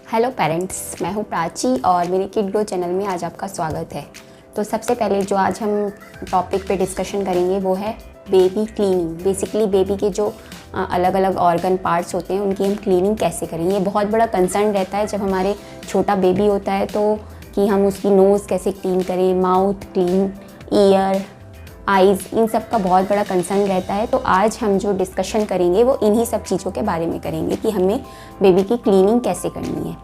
Hello parents, मैं हूँ प्राची और मेरे किड ग्रो चैनल में आज आपका स्वागत है। तो सबसे पहले जो आज हम टॉपिक पे डिस्कशन करेंगे वो है बेबी क्लीनिंग। बेसिकली बेबी के जो अलग अलग ऑर्गन पार्ट्स होते हैं उनकी हम क्लीनिंग कैसे करें। ये बहुत बड़ा कंसर्न रहता है जब हमारे छोटा बेबी होता है तो कि हम उसकी नोज़ कैसे क्लीन करें, माउथ क्लीन, ईयर, आइज़, इन सब का बहुत बड़ा कंसर्न रहता है। तो आज हम जो डिस्कशन करेंगे वो इन्हीं सब चीज़ों के बारे में करेंगे कि हमें बेबी की क्लीनिंग कैसे करनी है।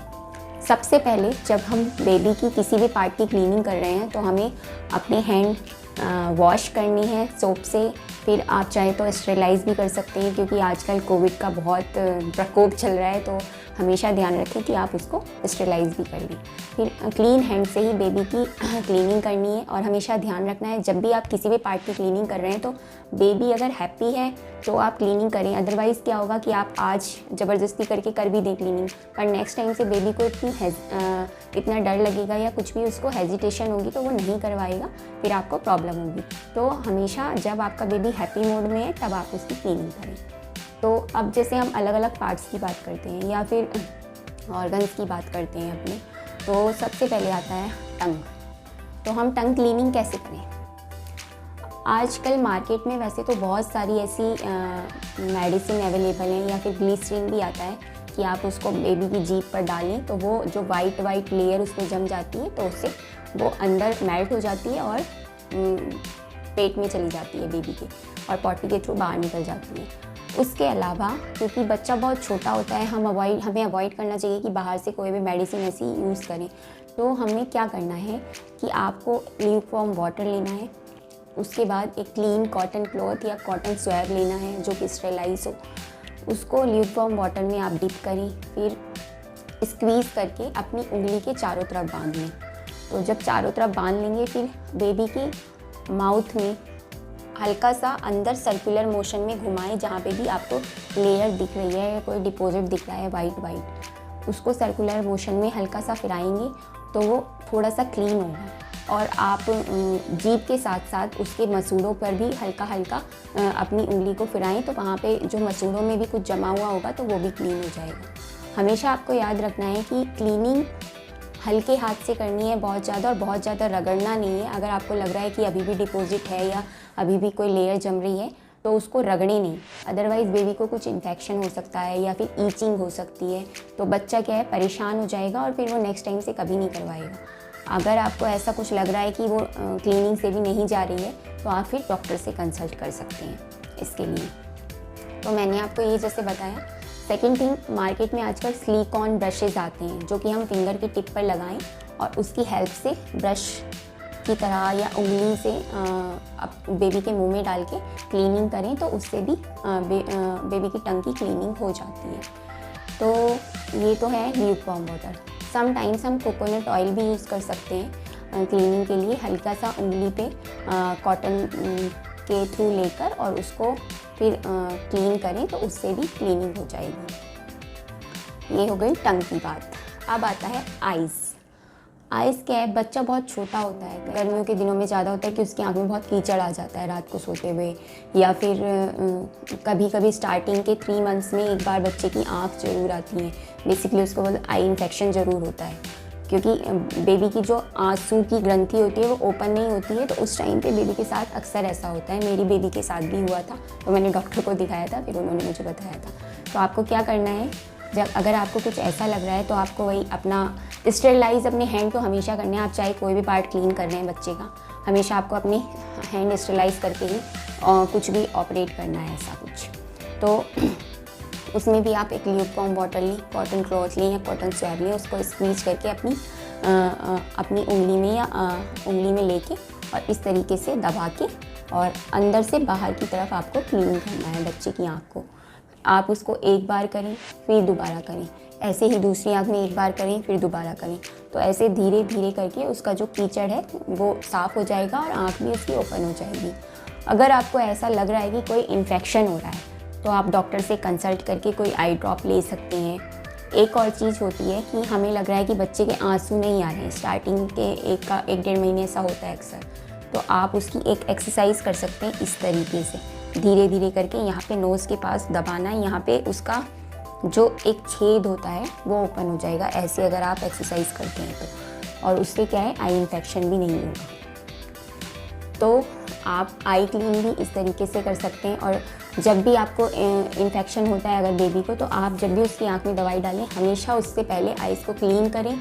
सबसे पहले जब हम बेबी की किसी भी पार्ट की क्लीनिंग कर रहे हैं तो हमें अपने हैंड वॉश करनी है सोप से। फिर आप चाहे तो स्टेरिलाइज़ भी कर सकते हैं क्योंकि आजकल कोविड का बहुत प्रकोप चल रहा है, तो हमेशा ध्यान रखें कि आप उसको स्टेरिलाइज़ भी कर लें। फिर क्लीन हैंड से ही बेबी की क्लीनिंग करनी है और हमेशा ध्यान रखना है जब भी आप किसी भी पार्ट की क्लीनिंग कर रहे हैं तो बेबी अगर हैप्पी है तो आप क्लीनिंग करें। अदरवाइज़ क्या होगा कि आप आज ज़बरदस्ती करके कर भी दें क्लीनिंग, पर नेक्स्ट टाइम से बेबी को इतना डर लगेगा या कुछ भी उसको हेजिटेशन होगी तो वो नहीं करवाएगा, फिर आपको प्रॉब्लम होगी। तो हमेशा जब आपका बेबी हैप्पी मोड में है तब आप उसकी क्लीनिंग करें। तो अब जैसे हम अलग अलग पार्ट्स की बात करते हैं या फिर ऑर्गन्स की बात करते हैं अपने, तो सबसे पहले आता है टंग। तो हम टंग क्लीनिंग कैसे करें। आजकल मार्केट में वैसे तो बहुत सारी ऐसी मेडिसिन अवेलेबल हैं या फिर ग्लिसरीन भी आता है कि आप उसको बेबी की जीभ पर डालें तो वो जो वाइट लेयर उसमें जम जाती है तो उससे वो अंदर मेल्ट हो जाती है और पेट में चली जाती है बेबी के और पॉटी के थ्रू बाहर निकल जाती है। उसके अलावा क्योंकि बच्चा बहुत छोटा होता है हमें अवॉइड करना चाहिए कि बाहर से कोई भी मेडिसिन ऐसी यूज़ करें। तो हमें क्या करना है कि आपको ल्यूकवार्म वाटर लेना है, उसके बाद एक क्लीन कॉटन क्लॉथ या कॉटन स्वैब लेना है जो कि स्टेरिलाइज हो। उसको ल्यूकवार्म वाटर में आप डिप करें, फिर स्क्वीज़ करके अपनी उंगली के चारों तरफ बांध लें। तो जब चारों तरफ बांध लेंगे फिर बेबी की माउथ में हल्का सा अंदर सर्कुलर मोशन में घुमाएं जहाँ पे भी आपको लेयर दिख रही है या कोई डिपॉजिट दिख रहा है वाइट, उसको सर्कुलर मोशन में हल्का सा फिराएंगे तो वो थोड़ा सा क्लीन होगा। और आप जीभ के साथ साथ उसके मसूड़ों पर भी हल्का अपनी उंगली को फिराएं तो वहाँ पे जो मसूड़ों में भी कुछ जमा हुआ होगा तो वो भी क्लीन हो जाएगा। हमेशा आपको याद रखना है कि क्लीनिंग हल्के हाथ से करनी है, बहुत ज़्यादा रगड़ना नहीं है। अगर आपको लग रहा है कि अभी भी डिपॉजिट है या अभी भी कोई लेयर जम रही है तो उसको रगड़े नहीं, अदरवाइज़ बेबी को कुछ इन्फेक्शन हो सकता है या फिर ईचिंग हो सकती है तो बच्चा क्या है परेशान हो जाएगा और फिर वो नेक्स्ट टाइम से कभी नहीं करवाएगा। अगर आपको ऐसा कुछ लग रहा है कि वो क्लीनिंग से भी नहीं जा रही है तो आप फिर डॉक्टर से कंसल्ट कर सकते हैं इसके लिए। तो मैंने आपको ये जैसे बताया। सेकेंड थिंग, मार्केट में आजकल सिलिकॉन ब्रशेज़ आते हैं जो कि हम फिंगर की टिप पर लगाएं और उसकी हेल्प से ब्रश की तरह या उंगली से बेबी के मुंह में डाल के क्लीनिंग करें तो उससे भी बेबी की टंग की क्लीनिंग हो जाती है। तो ये तो है ल्यूकवार्म वाटर। समटाइम्स हम कोकोनट ऑयल भी यूज़ कर सकते हैं क्लीनिंग के लिए। हल्का सा उंगली पे कॉटन के थ्रू लेकर और उसको फिर क्लीन करें तो उससे भी क्लीनिंग हो जाएगी। ये हो गई टंग की बात। अब आता है आइज़। आइज़ क्या है, बच्चा बहुत छोटा होता है, गर्मियों के दिनों में ज़्यादा होता है कि उसकी आँख में बहुत कीचड़ आ जाता है रात को सोते हुए, या फिर कभी कभी स्टार्टिंग के 3 मंथ्स में एक बार बच्चे की आँख ज़रूर आती है। बेसिकली उसको बहुत आई इन्फेक्शन ज़रूर होता है क्योंकि बेबी की जो आंसू की ग्रंथि होती है वो ओपन नहीं होती है। तो उस टाइम पे बेबी के साथ अक्सर ऐसा होता है। मेरी बेबी के साथ भी हुआ था तो मैंने डॉक्टर को दिखाया था, फिर उन्होंने मुझे बताया था। तो आपको क्या करना है, जब अगर आपको कुछ ऐसा लग रहा है तो आपको वही अपना स्टेरिलाइज अपने हैंड को हमेशा करना है। आप चाहे कोई भी पार्ट क्लीन कर रहे हैं बच्चे का, हमेशा आपको अपने हैंड स्टेरिलाइज करके ही कुछ भी ऑपरेट करना है ऐसा कुछ। तो उसमें भी आप एक ल्यूकवार्म वाटर लें, कॉटन क्लॉथ लें या कॉटन स्वैब लें, उसको स्क्वीज करके अपनी उंगली में या उंगली में लेके और इस तरीके से दबा के और अंदर से बाहर की तरफ आपको क्लीन करना है बच्चे की आँख को। आप उसको एक बार करें फिर दोबारा करें, ऐसे ही दूसरी आँख में एक बार करें फिर दोबारा करें। तो ऐसे धीरे धीरे करके उसका जो कीचड़ है वो साफ़ हो जाएगा और आँख भी उसकी ओपन हो जाएगी। अगर आपको ऐसा लग रहा है कि कोई इन्फेक्शन हो रहा है तो आप डॉक्टर से कंसल्ट करके कोई आई ड्रॉप ले सकते हैं। एक और चीज़ होती है कि हमें लग रहा है कि बच्चे के आंसू नहीं आ रहे हैं, स्टार्टिंग के 1-1.5 महीने ऐसा होता है अक्सर, तो आप उसकी एक एक्सरसाइज कर सकते हैं इस तरीके से, धीरे धीरे करके यहाँ पे नोज़ के पास दबाना है, यहाँ पे उसका जो एक छेद होता है वो ओपन हो जाएगा ऐसे अगर आप एक्सरसाइज करते हैं तो, और उससे क्या है आई इन्फेक्शन भी नहीं होगा। तो आप आई क्लीन भी इस तरीके से कर सकते हैं। और जब भी आपको इन्फेक्शन होता है अगर बेबी को, तो आप जब भी उसकी आँख में दवाई डालें हमेशा उससे पहले आइज़ को क्लीन करें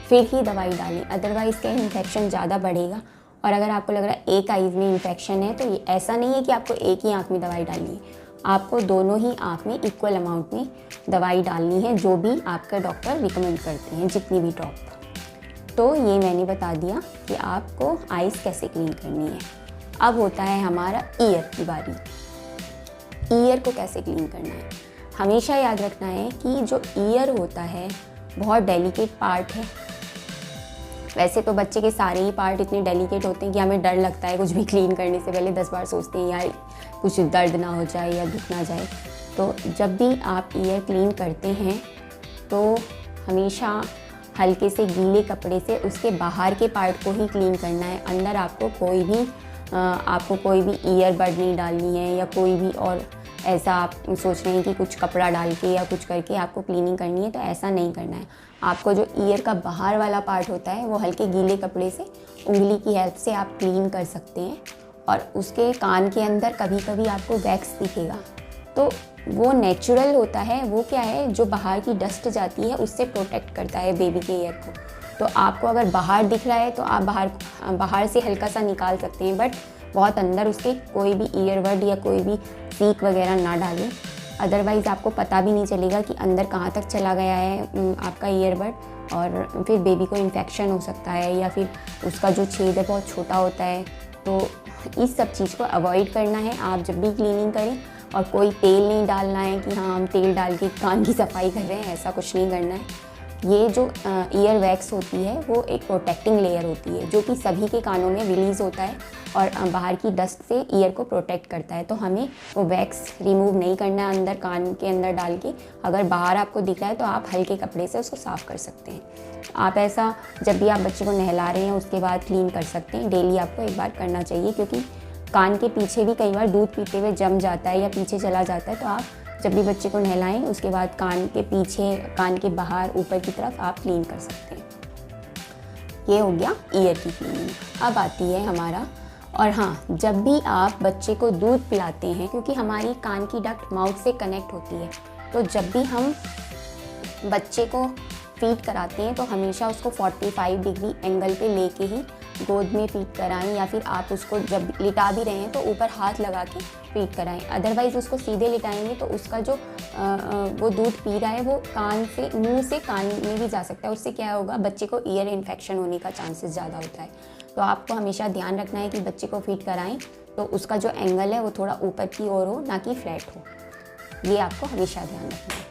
फिर ही दवाई डालें, अदरवाइज़ क्या इन्फेक्शन ज़्यादा बढ़ेगा। और अगर आपको लग रहा है एक आइज़ में इन्फेक्शन है तो ये ऐसा नहीं है कि आपको एक ही आँख में दवाई डालनी है, आपको दोनों ही आँख में इक्वल अमाउंट में दवाई डालनी है, जो भी आपका डॉक्टर रिकमेंड करते हैं, जितनी भी ड्रॉप। तो ये मैंने बता दिया कि आपको आइज़ कैसे क्लीन करनी है। अब होता है हमारा ईयर की बारी। ईयर को कैसे क्लीन करना है, हमेशा याद रखना है कि जो ईयर होता है बहुत डेलिकेट पार्ट है। वैसे तो बच्चे के सारे ही पार्ट इतने डेलिकेट होते हैं कि हमें डर लगता है कुछ भी क्लीन करने से पहले 10 बार सोचते हैं यार कुछ दर्द ना हो जाए या दुख ना जाए। तो जब भी आप ईयर क्लीन करते हैं तो हमेशा हल्के से गीले कपड़े से उसके बाहर के पार्ट को ही क्लीन करना है। अंदर आपको कोई भी ईयरबड नहीं डालनी है या कोई भी और ऐसा आप सोच रहे हैं कि कुछ कपड़ा डाल के या कुछ करके आपको क्लीनिंग करनी है, तो ऐसा नहीं करना है। आपको जो ईयर का बाहर वाला पार्ट होता है वो हल्के गीले कपड़े से उंगली की हेल्प से आप क्लीन कर सकते हैं। और उसके कान के अंदर कभी कभी आपको वैक्स दिखेगा, तो वो नेचुरल होता है। वो क्या है, जो बाहर की डस्ट जाती है उससे प्रोटेक्ट करता है बेबी के ईयर को। तो आपको अगर बाहर दिख रहा है तो आप बाहर से हल्का सा निकाल सकते हैं, बट बहुत अंदर उसके कोई भी ईयरबड या कोई भी सीक वगैरह ना डालें, अदरवाइज़ आपको पता भी नहीं चलेगा कि अंदर कहाँ तक चला गया है आपका ईयरबड, और फिर बेबी को इन्फेक्शन हो सकता है या फिर उसका जो छेद है बहुत छोटा होता है। तो इस सब चीज़ को अवॉइड करना है आप जब भी क्लीनिंग करें। और कोई तेल नहीं डालना है कि हाँ हम तेल डाल के कान की सफाई कर रहे हैं, ऐसा कुछ नहीं करना है। ये जो ईयर वैक्स होती है वो एक प्रोटेक्टिंग लेयर होती है जो कि सभी के कानों में रिलीज़ होता है और बाहर की डस्ट से ईयर को प्रोटेक्ट करता है। तो हमें वो वैक्स रिमूव नहीं करना है अंदर कान के अंदर डाल के। अगर बाहर आपको दिख रहा है तो आप हल्के कपड़े से उसको साफ़ कर सकते हैं। आप ऐसा जब भी आप बच्चे को नहला रहे हैं उसके बाद क्लीन कर सकते हैं। डेली आपको एक बार करना चाहिए, क्योंकि कान के पीछे भी कई बार दूध पीते हुए जम जाता है या पीछे चला जाता है। तो आप जब भी बच्चे को नहलाएं उसके बाद कान के पीछे, कान के बाहर, ऊपर की तरफ आप क्लीन कर सकते हैं। ये हो गया ईयर की क्लीनिंग। अब आती है हमारा, और हाँ, जब भी आप बच्चे को दूध पिलाते हैं, क्योंकि हमारी कान की डक्ट माउथ से कनेक्ट होती है, तो जब भी हम बच्चे को फीड कराते हैं तो हमेशा उसको 45 डिग्री एंगल पे लेके ही गोद में फीड कराएं, या फिर आप उसको जब लिटा भी रहे हैं तो ऊपर हाथ लगा के फीड कराएं। अदरवाइज़ उसको सीधे लिटाएंगे तो उसका जो वो दूध पी रहा है वो कान से, मुंह से कान में भी जा सकता है। उससे क्या होगा, बच्चे को ईयर इन्फेक्शन होने का चांसेस ज़्यादा होता है। तो आपको हमेशा ध्यान रखना है कि बच्चे को फीड कराएं तो उसका जो एंगल है वो थोड़ा ऊपर की ओर हो, ना कि फ्लैट हो। ये आपको हमेशा ध्यान रखना है।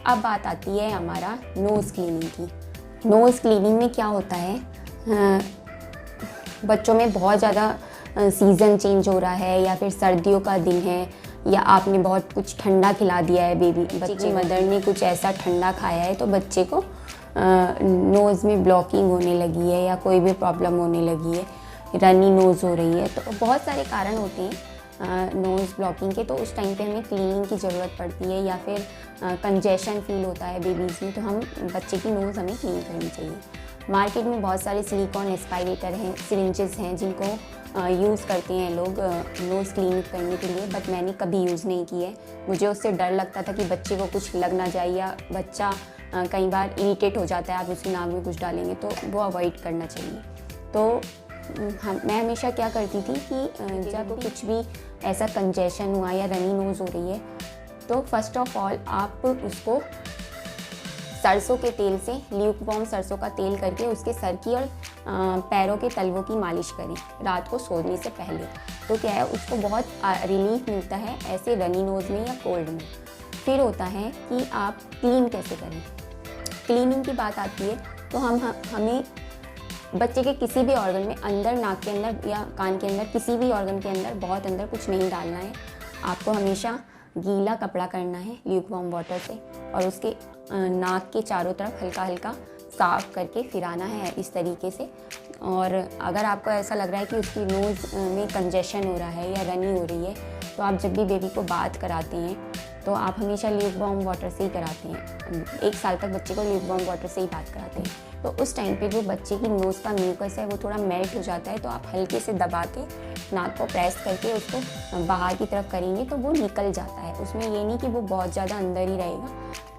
अब बात आती है हमारा नोज़ क्लीनिंग की। नोज़ क्लीनिंग में क्या होता है, बच्चों में बहुत ज़्यादा सीज़न चेंज हो रहा है या फिर सर्दियों का दिन है, या आपने बहुत कुछ ठंडा खिला दिया है बच्चे की मदर ने कुछ ऐसा ठंडा खाया है तो बच्चे को नोज़ में ब्लॉकिंग होने लगी है या कोई भी प्रॉब्लम होने लगी है, रनी नोज़ हो रही है। तो बहुत सारे कारण होते हैं नोज़ ब्लॉकिंग के। तो उस टाइम पे हमें क्लीनिंग की ज़रूरत पड़ती है, या फिर कंजेशन फील होता है बेबीज़ में, तो हम बच्चे की नोज़ हमें क्लीन करनी चाहिए। मार्केट में बहुत सारे सिलिकॉन एस्पायरेटर हैं, सिरिंजेस हैं, जिनको यूज़ करते हैं लोग नोज़ क्लीन करने के लिए, बट मैंने कभी यूज़ नहीं की है। मुझे उससे डर लगता था कि बच्चे को कुछ लग ना जाए, या बच्चा कई बार इरिटेट हो जाता है, आप उसकी नाक में कुछ डालेंगे, तो वो अवॉइड करना चाहिए। तो मैं हमेशा क्या करती थी कि जब कुछ भी ऐसा कंजेशन हुआ या रनी नोज़ हो रही है, तो फर्स्ट ऑफ ऑल आप उसको सरसों के तेल से, ल्यूकवार्म सरसों का तेल करके उसके सर की और पैरों के तलवों की मालिश करें रात को सोने से पहले। तो क्या है, उसको बहुत रिलीफ मिलता है ऐसे रनी नोज़ में या कोल्ड में। फिर होता है कि आप क्लीन कैसे करें। क्लीनिंग की बात आती है तो हमें बच्चे के किसी भी ऑर्गन में, अंदर नाक के अंदर या कान के अंदर, किसी भी ऑर्गन के अंदर बहुत अंदर कुछ नहीं डालना है। आपको हमेशा गीला कपड़ा करना है ल्यूकवार्म वाटर से, और उसके नाक के चारों तरफ हल्का हल्का साफ़ करके फिराना है इस तरीके से। और अगर आपको ऐसा लग रहा है कि उसकी नोज़ में कंजेशन हो रहा है या रनी हो रही है, तो आप जब भी बेबी को बात कराते हैं तो आप हमेशा ल्यूक वार्म वाटर से ही कराते हैं। 1 साल तक बच्चे को ल्यूक वार्म वाटर से ही बात कराते हैं। तो उस टाइम पे जो बच्चे की नोज़ का म्यूकस है वो थोड़ा मेल्ट हो जाता है, तो आप हल्के से दबा के नाक को प्रेस करके उसको बाहर की तरफ करेंगे तो वो निकल जाता है। उसमें ये नहीं कि वो बहुत ज़्यादा अंदर ही रहेगा।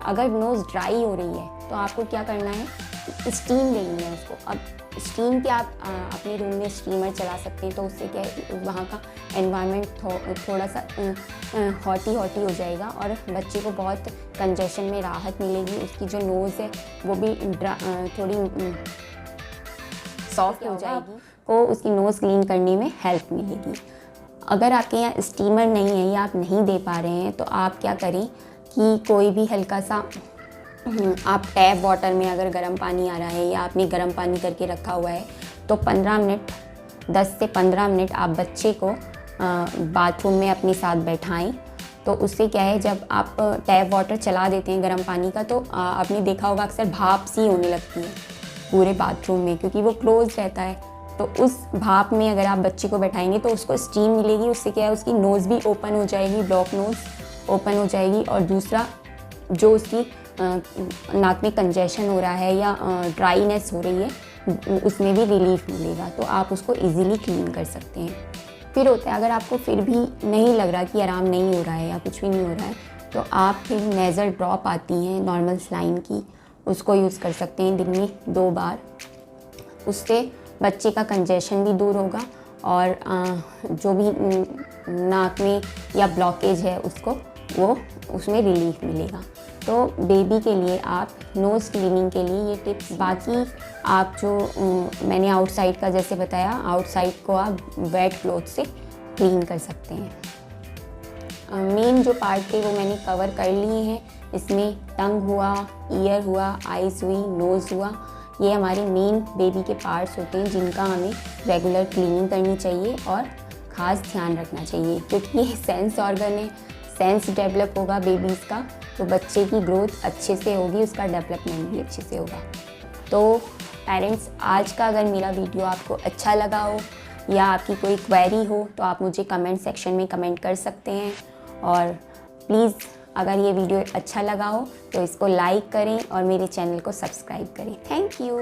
अगर नोज़ ड्राई हो रही है तो आपको क्या करना है, स्टीम लेनी है उसको। अब स्टीम के आप अपने रूम में स्टीमर चला सकते हैं, तो उससे क्या है वहाँ का एनवायरनमेंट थोड़ा सा हॉटी हो जाएगा और बच्चे को बहुत कंजेशन में राहत मिलेगी। उसकी जो नोज़ है वो भी थोड़ी सॉफ्ट हो जाएगी, को उसकी नोज़ क्लीन करने में हेल्प मिलेगी। अगर आपके यहाँ स्टीमर नहीं है या आप नहीं दे पा रहे हैं तो आप क्या करें कि कोई भी हल्का सा आप टैप वाटर में अगर गर्म पानी आ रहा है या आपने गर्म पानी करके रखा हुआ है तो 10 से 15 मिनट आप बच्चे को बाथरूम में अपने साथ बैठाएं। तो उससे क्या है, जब आप टैप वाटर चला देते हैं गर्म पानी का तो आपने देखा होगा अक्सर भाप सी होने लगती है पूरे बाथरूम में, क्योंकि वो क्लोज रहता है। तो उस भाप में अगर आप बच्चे को बैठाएंगे तो उसको स्टीम मिलेगी, उससे क्या है उसकी नोज़ भी ओपन हो जाएगी, ब्लॉक नोज़ ओपन हो जाएगी। और दूसरा जो उसकी नाक में कंजेशन हो रहा है या ड्राईनेस हो रही है उसमें भी रिलीफ मिलेगा, तो आप उसको इजीली क्लीन कर सकते हैं। फिर होता है अगर आपको फिर भी नहीं लग रहा कि आराम नहीं हो रहा है या कुछ भी नहीं हो रहा है तो आप फिर नेज़ल ड्रॉप आती हैं नॉर्मल सलाइन की, उसको यूज़ कर सकते हैं दिन में 2 बार। उससे बच्चे का कंजेशन भी दूर होगा और जो भी नाक में या ब्लॉकेज है उसमें रिलीफ मिलेगा। तो बेबी के लिए आप नोज़ क्लीनिंग के लिए ये टिप्स, बाकी आप जो मैंने आउटसाइड का जैसे बताया, आउटसाइड को आप वेट क्लॉथ से क्लीन कर सकते हैं। मेन जो पार्ट थे वो मैंने कवर कर लिए हैं। इसमें टंग हुआ, ईयर हुआ, आइज़ हुई, नोज़ हुआ, ये हमारे मेन बेबी के पार्ट्स होते हैं जिनका हमें रेगुलर क्लीनिंग करनी चाहिए और ख़ास ध्यान रखना चाहिए, क्योंकि ये सेंस ऑर्गन है। सेंस डेवलप होगा बेबीज़ का तो बच्चे की ग्रोथ अच्छे से होगी, उसका डेवलपमेंट भी अच्छे से होगा। तो पेरेंट्स, आज का अगर मेरा वीडियो आपको अच्छा लगा हो या आपकी कोई क्वेरी हो तो आप मुझे कमेंट सेक्शन में कमेंट कर सकते हैं। और प्लीज़ अगर ये वीडियो अच्छा लगा हो तो इसको लाइक करें और मेरे चैनल को सब्सक्राइब करें। Thank you.